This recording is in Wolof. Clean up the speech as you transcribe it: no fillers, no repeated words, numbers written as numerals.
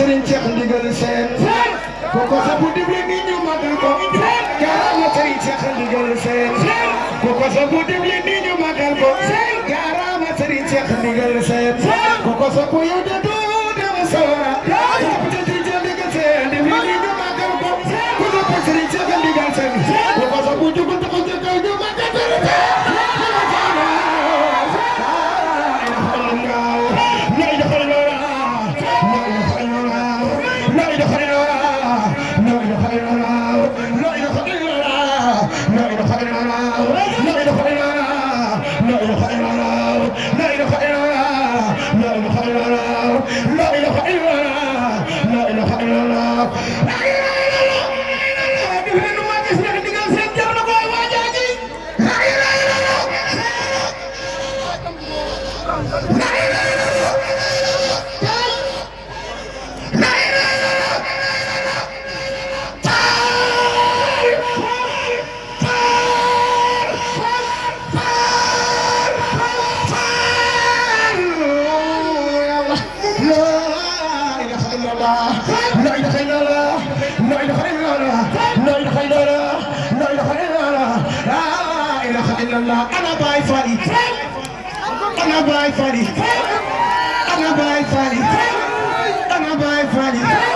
Serigne Cheikh Ndigal Sène koko sa bu dible ni ñu magal ko jaarama Serigne Cheikh Ndigal Sène koko sa bu dible ni ñu magal ko jaarama Serigne Cheikh Ndigal Sène koko sa ko yow de do dem sawara Serigne Cheikh Ndigal Sène di ni ñu magal ko koko Serigne Cheikh Ndigal Sène koko sa bu jugu ko ñu magal أنا باي فادي أنا باي فادي أنا باي فادي أنا باي فادي